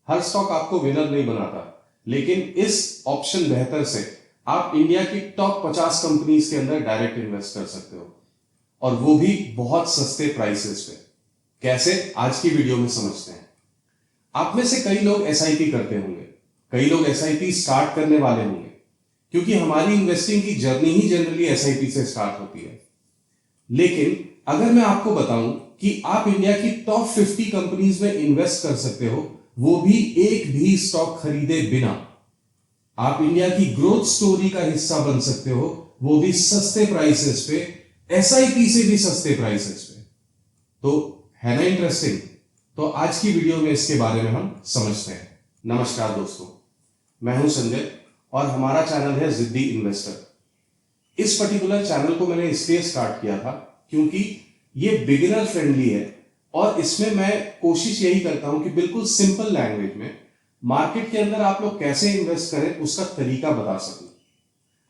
हर stock आपको winner नहीं बनाता, लेकिन इस ऑप्शन बेहतर से आप इंडिया की टॉप 50 कंपनीज के अंदर डायरेक्ट इन्वेस्ट कर सकते हो, और वो भी बहुत सस्ते प्राइसेस पे। कैसे, आज की वीडियो में समझते हैं। आप में से कई लोग एसआईपी करते होंगे, कई लोग एसआईपी स्टार्ट करने वाले होंगे, क्योंकि हमारी इन्वेस्टिंग की जर्नी ही जनरली एसआईपी से स्टार्ट होती है। लेकिन अगर मैं आपको बताऊं कि आप इंडिया की टॉप 50 कंपनीज में इन्वेस्ट कर सकते हो, वो भी एक भी स्टॉक खरीदे बिना, आप इंडिया की ग्रोथ स्टोरी का हिस्सा बन सकते हो, वो भी सस्ते प्राइसेस पे, एसआईपी से भी सस्ते प्राइसेस पे, तो है ना इंटरेस्टिंग। तो आज की वीडियो में इसके बारे में हम समझते हैं। नमस्कार दोस्तों, मैं हूं संजय और हमारा चैनल है जिद्दी इन्वेस्टर। इस पर्टिकुलर चैनल को मैंने इसलिए स्टार्ट किया था क्योंकि ये बिगिनर फ्रेंडली है, और इसमें मैं कोशिश यही करता हूं कि बिल्कुल सिंपल लैंग्वेज में मार्केट के अंदर आप लोग कैसे इन्वेस्ट करें उसका तरीका बता सकूं,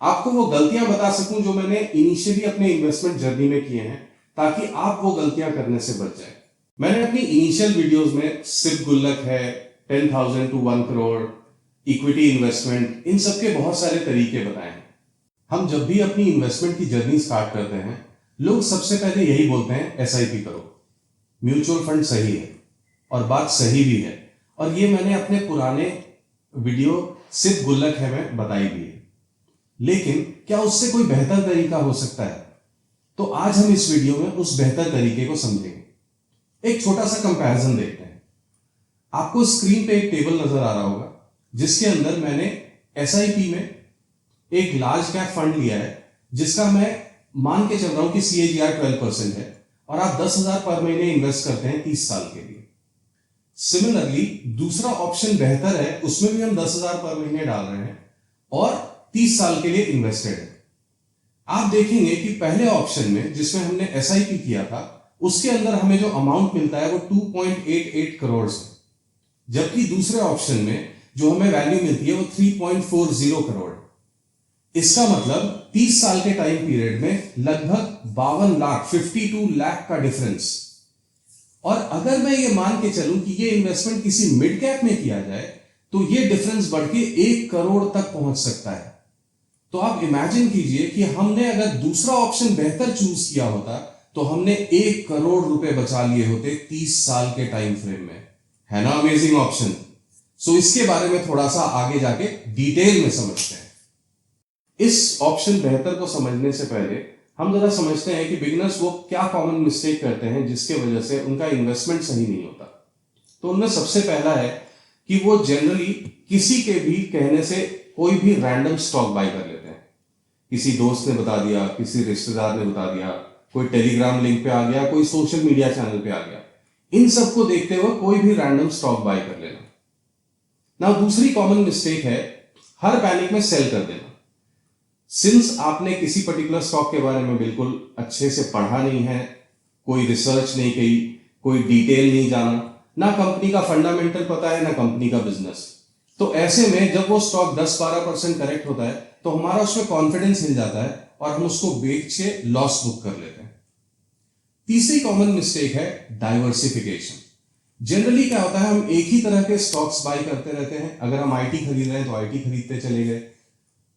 आपको वो गलतियां बता सकूं जो मैंने इनिशियली अपने इन्वेस्टमेंट जर्नी में किए हैं, ताकि आप वो गलतियां करने से बच जाए। मैंने अपनी इनिशियल वीडियोस में सिर्फ गुल्लक है, 10,000 टू 1 करोड़, इक्विटी इन्वेस्टमेंट, इन सब के बहुत सारे तरीके बताए हैं। हम जब भी अपनी इन्वेस्टमेंट की जर्नी स्टार्ट करते हैं, लोग सबसे पहले यही बोलते हैं एसआईपी करो, म्यूचुअल फंड सही है, और बात सही भी है, और ये मैंने अपने पुराने वीडियो सिर्फ गुल्लक है में बताई भी है। लेकिन क्या उससे कोई बेहतर तरीका हो सकता है? तो आज हम इस वीडियो में उस बेहतर तरीके को समझेंगे। एक छोटा सा कंपैरिजन देखते हैं। आपको स्क्रीन पे एक टेबल नजर आ रहा होगा, जिसके अंदर मैंने एसआईपी में एक लार्ज कैप फंड लिया है, जिसका मैं मान के चल रहा हूं कि CAGR 12% है, और आप 10,000 पर महीने इन्वेस्ट करते हैं 30 साल के लिए। सिमिलरली दूसरा ऑप्शन बेहतर है, उसमें भी हम 10,000 पर महीने डाल रहे हैं और 30 साल के लिए इन्वेस्टेड है। आप देखेंगे कि पहले ऑप्शन में जिसमें हमने एसआईपी किया था, उसके अंदर हमें जो अमाउंट मिलता है वो 2.88 करोड़ है, जबकि दूसरे ऑप्शन में जो हमें वैल्यू मिलती है वो 3.40 करोड़। इसका मतलब 30 साल के टाइम पीरियड में लगभग 52 लाख 52 लाख का डिफरेंस। और अगर मैं ये मान के चलूं कि ये इन्वेस्टमेंट किसी मिड कैप में किया जाए, तो ये डिफरेंस बढ़ के 1 करोड़ तक पहुंच सकता है। तो आप इमेजिन कीजिए कि हमने अगर दूसरा ऑप्शन बेहतर चूज किया होता, तो हमने 1 करोड़ रुपए बचा लिए होते 30 साल के टाइम फ्रेम में। है ना अमेजिंग ऑप्शन? सो इसके बारे में थोड़ा सा आगे जाके डिटेल में समझते हैं। इस ऑप्शन बेहतर को समझने से पहले हम जरा समझते हैं कि बिगिनर्स वो क्या कॉमन मिस्टेक करते हैं जिसके वजह से उनका इन्वेस्टमेंट सही नहीं होता। तो उनमें सबसे पहला है कि वो जनरली किसी के भी कहने से कोई भी रैंडम स्टॉक बाय कर लेते हैं। किसी दोस्त ने बता दिया, किसी रिश्तेदार ने बता दिया, कोई टेलीग्राम लिंक पे आ गया, कोई सोशल मीडिया चैनल पे आ गया, इन सबको देखते हुए कोई भी रैंडम स्टॉक बाय कर लेना। ना दूसरी कॉमन मिस्टेक है हर पैनिक में सेल कर देना। सिंस आपने किसी पर्टिकुलर स्टॉक के बारे में बिल्कुल अच्छे से पढ़ा नहीं है, कोई रिसर्च नहीं की, कोई डिटेल नहीं जाना, ना कंपनी का फंडामेंटल पता है, ना कंपनी का बिजनेस, तो ऐसे में जब वो स्टॉक 10-12% करेक्ट होता है, तो हमारा उसमें कॉन्फिडेंस हिल जाता है और हम उसको बेच के लॉस बुक कर लेते हैं। तीसरी कॉमन मिस्टेक है डाइवर्सिफिकेशन। जनरली क्या होता है, हम एक ही तरह के स्टॉक्स बाय करते रहते हैं। अगर हम आईटी खरीद रहे हैं तो आईटी खरीदते चले गए,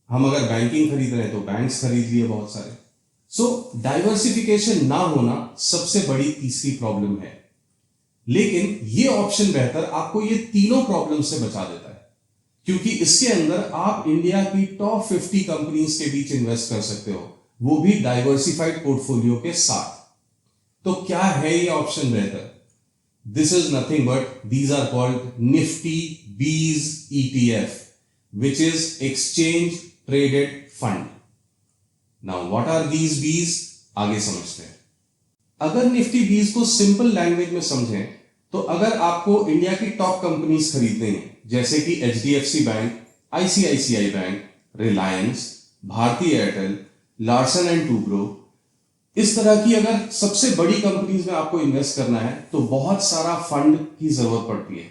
हम अगर बैंकिंग खरीद रहे हैं तो बैंक्स खरीद लिए बहुत सारे। सो डाइवर्सिफिकेशन ना होना सबसे बड़ी तीसरी प्रॉब्लम है। लेकिन ये ऑप्शन बेहतर आपको ये तीनों प्रॉब्लम से बचा देता है, क्योंकि इसके अंदर आप इंडिया की टॉप 50 कंपनीज के बीच इन्वेस्ट कर सकते हो, वो भी डाइवर्सिफाइड पोर्टफोलियो के साथ। तो क्या है ये ऑप्शन बेहतर? This is nothing but these are called Nifty BeES ETF, which is exchange traded fund. Now what are these B's? आगे समझते हैं। अगर निफ्टी बीज को सिंपल लैंग्वेज में समझें, तो अगर आपको इंडिया की टॉप कंपनीज खरीदनी है, जैसे कि HDFC bank, ICICI bank, Reliance, Bharti Airtel, Larsen and Toubro, इस तरह की अगर सबसे बड़ी कंपनीज में आपको इन्वेस्ट करना है, तो बहुत सारा फंड की जरूरत पड़ती है।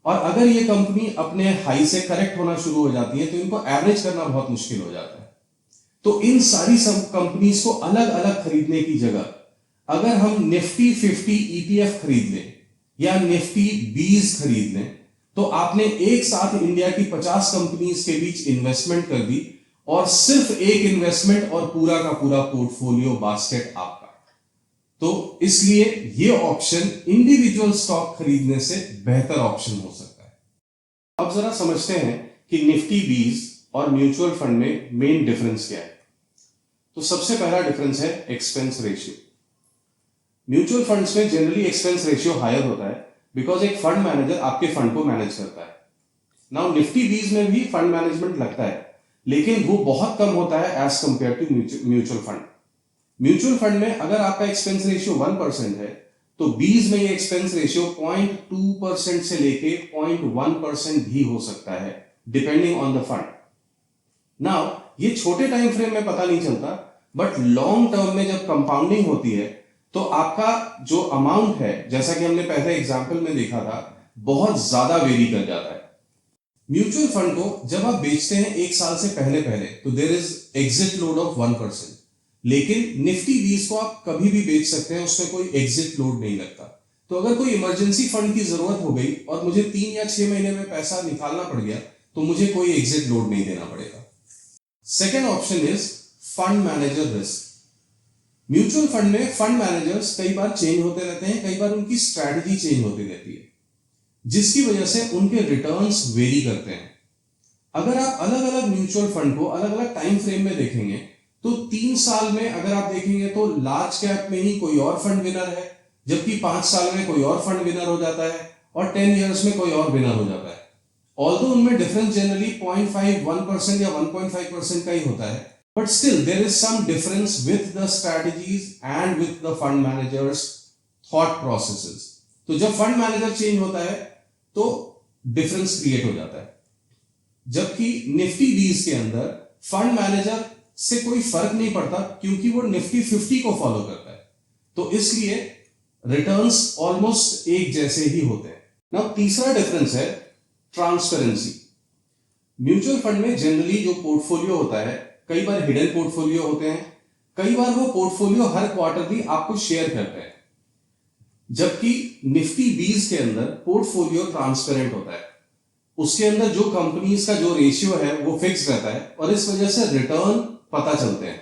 और अगर ये कंपनी अपने हाई से करेक्ट होना शुरू हो जाती है, तो इनको एवरेज करना बहुत मुश्किल हो जाता है। तो इन सारी सब कंपनीज को अलग अलग खरीदने की जगह अगर हम निफ्टी 50 ETF खरीद लें या निफ्टी बीज खरीद लें, तो आपने एक साथ इंडिया की 50 कंपनीज के बीच इन्वेस्टमेंट कर दी और सिर्फ एक इन्वेस्टमेंट और पूरा का पूरा पोर्टफोलियो बास्केट आपका। तो इसलिए ये ऑप्शन इंडिविजुअल स्टॉक खरीदने से बेहतर ऑप्शन हो सकता है। अब जरा समझते हैं कि निफ्टी 20 और म्यूचुअल फंड में मेन डिफरेंस क्या है। तो सबसे पहला डिफरेंस है एक्सपेंस रेशियो। म्यूचुअल फंड्स में जनरली एक्सपेंस रेशियो हायर होता है बिकॉज एक फंड मैनेजर आपके फंड को मैनेज करता है। नाउ निफ्टी 20 में भी फंड मैनेजमेंट लगता है, लेकिन वो बहुत कम होता है as compare to mutual fund. Mutual fund में अगर आपका एक्सपेंस रेशियो 1% है तो 20 में ये एक्सपेंस रेशियो 0.2% से लेके 0.1% भी हो सकता है depending on the fund. Now ये छोटे टाइम फ्रेम में पता नहीं चलता, बट लॉन्ग टर्म में जब कंपाउंडिंग होती है तो आपका जो अमाउंट है, जैसा कि हमने पहले एग्जांपल में देखा था, बहुत ज्यादा वेरी कर जाता है। म्यूचुअल फंड को जब आप बेचते हैं एक साल से पहले तो there is exit load of 1%, लेकिन निफ्टी 20 को आप कभी भी बेच सकते हैं, उसमें कोई एग्जिट लोड नहीं लगता। तो अगर कोई इमरजेंसी फंड की जरूरत हो गई और मुझे 3 या 6 महीने में पैसा निकालना पड़ गया तो मुझे कोई एग्जिट लोड नहीं देना पड़ेगा। Second option is fund manager risk. Mutual fund में फंड मैनेजर्स कई बार चेंज होते रहते हैं, कई बार उनकी स्ट्रैटेजी चेंज होती रहती है, जिसकी वजह से उनके रिटर्न्स वेरी करते हैं। अगर आप अलग अलग म्यूचुअल फंड को अलग अलग टाइम फ्रेम में देखेंगे तो 3 साल में अगर आप देखेंगे तो लार्ज कैप में ही कोई और फंड विनर है, जबकि 5 साल में कोई और फंड विनर हो जाता है और 10 इयर्स में कोई और विनर हो जाता है। ऑल्दो उनमें डिफरेंस जनरली 0.5, 1% या 1.5% का ही होता है, but still there is some difference with the strategies and with the fund managers thought processes। तो जब फंड मैनेजर चेंज होता है तो डिफरेंस क्रिएट हो जाता है, जबकि निफ्टी 20 के अंदर फंड मैनेजर से कोई फर्क नहीं पड़ता क्योंकि वो निफ्टी 50 को फॉलो करता है, तो इसलिए रिटर्न्स ऑलमोस्ट एक जैसे ही होते हैं। नाउ तीसरा डिफरेंस है ट्रांसपेरेंसी। म्यूचुअल फंड में जनरली जो पोर्टफोलियो होता है, कई बार हिडन पोर्टफोलियो होते हैं, कई बार वो पोर्टफोलियो हर क्वार्टरली आपको शेयर करते हैं, जबकि निफ्टी 20 के अंदर पोर्टफोलियो ट्रांसपेरेंट होता है। उसके अंदर जो कंपनीज का जो रेशियो है वो फिक्स रहता है और इस वजह से रिटर्न पता चलते हैं,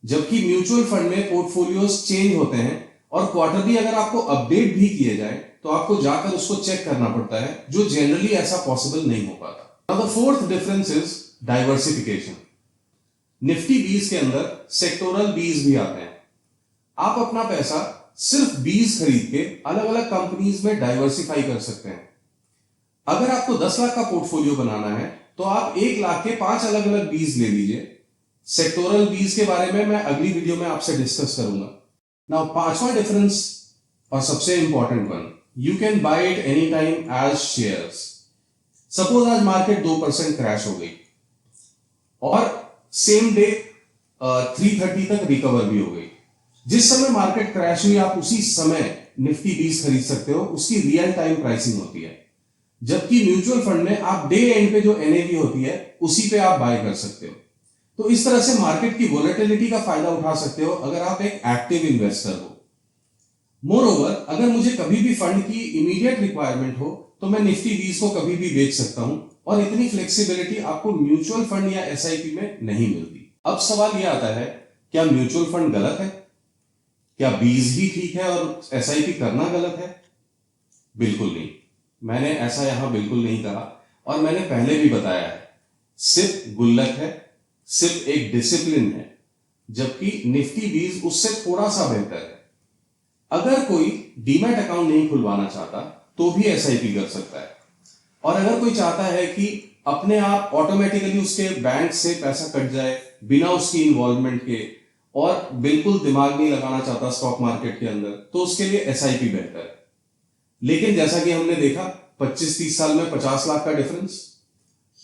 जबकि म्यूचुअल फंड में पोर्टफोलियोज चेंज होते हैं और क्वार्टरली अगर आपको अपडेट भी किए जाए तो आपको जाकर उसको चेक करना पड़ता है, जो जनरली ऐसा पॉसिबल नहीं हो पाता। The fourth difference is diversification. Nifty 20 के अंदर सेक्टोरल 20 भी आते हैं। आप अपना पैसा सिर्फ 20 खरीद के अलग अलग कंपनीज में डाइवर्सिफाई कर सकते हैं। अगर आपको 10 लाख का पोर्टफोलियो बनाना है तो आप 1 लाख के 5 अलग अलग 20 ले लीजिए। सेक्टोरल 20 के बारे में मैं अगली वीडियो में आपसे डिस्कस करूंगा। नाउ पांचवा डिफरेंस और सबसे important one, you can buy it any time as shares. Suppose आज मार्केट 2% क्रैश हो गई और सेम डे 330 तक रिकवर भी हो गई। जिस समय मार्केट क्रैश हुई आप उसी समय निफ्टी 20 खरीद सकते हो, उसकी रियल टाइम प्राइसिंग होती है, जबकि म्यूचुअल फंड में आप डे एंड पे जो एनएवी होती है उसी पे आप बाय कर सकते हो। तो इस तरह से मार्केट की वोलेटिलिटी का फायदा उठा सकते हो अगर आप एक एक्टिव इन्वेस्टर हो। मोर ओवर, अगर मुझे कभी भी फंड की इमीडिएट रिक्वायरमेंट हो तो मैं निफ्टी 20 को कभी भी बेच सकता हूं और इतनी फ्लेक्सिबिलिटी आपको म्यूचुअल फंड या एसआईपी में नहीं मिलती। अब सवाल यह आता है, क्या म्यूचुअल फंड गलत है? क्या 20 ही ठीक है और एसआईपी करना गलत है? बिल्कुल नहीं, मैंने ऐसा यहां बिल्कुल नहीं कहा और मैंने पहले भी बताया है, सिर्फ गुल्लक है, सिर्फ एक डिसिप्लिन है, जबकि निफ्टी 20 उससे थोड़ा सा बेहतर है। अगर कोई डीमैट अकाउंट नहीं खुलवाना चाहता तो भी एसआईपी कर सकता है, और अगर कोई चाहता है कि अपने आप ऑटोमेटिकली उसके बैंक से पैसा कट जाए बिना उसकी इन्वॉल्वमेंट के और बिल्कुल दिमाग नहीं लगाना चाहता स्टॉक मार्केट के अंदर, तो उसके लिए एसआईपी बेहतर है। लेकिन जैसा कि हमने देखा 25-30 साल में 50 लाख का डिफरेंस।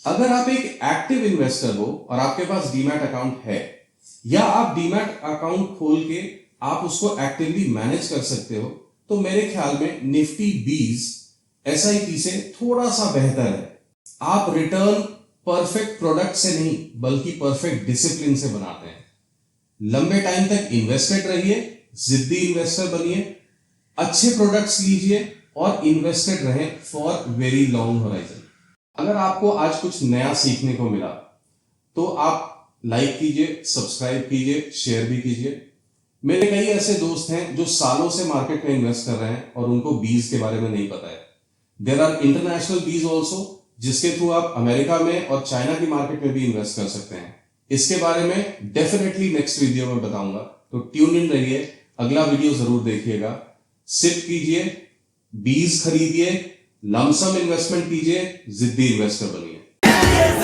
अगर आप एक एक्टिव इन्वेस्टर हो और आपके पास डीमैट अकाउंट है या आप डीमैट अकाउंट खोल के आप उसको एक्टिवली मैनेज कर सकते हो, तो मेरे ख्याल में निफ्टी 20 एसआईपी से थोड़ा सा बेहतर है। आप रिटर्न परफेक्ट प्रोडक्ट से नहीं बल्कि परफेक्ट डिसिप्लिन से बनाते हैं। लंबे टाइम तक इन्वेस्टेड रहिए, जिद्दी इन्वेस्टर बनिए, अच्छे प्रोडक्ट्स लीजिए और इन्वेस्टेड रहें फॉर वेरी लॉन्ग होराइजन। अगर आपको आज कुछ नया सीखने को मिला तो आप लाइक कीजिए, सब्सक्राइब कीजिए, शेयर भी कीजिए। मेरे कई ऐसे दोस्त हैं जो सालों से मार्केट में इन्वेस्ट कर रहे हैं और उनको बीज के बारे में नहीं पता है। देयर आर इंटरनेशनल बीज ऑल्सो, जिसके थ्रू आप अमेरिका में और चाइना की मार्केट में भी इन्वेस्ट कर सकते हैं। इसके बारे में डेफिनेटली नेक्स्ट वीडियो में बताऊंगा, तो ट्यून इन रहिए, अगला वीडियो जरूर देखिएगा। सिप कीजिए, बीज खरीदिए, लमसम इन्वेस्टमेंट कीजिए, जिद्दी इन्वेस्टर बनिए।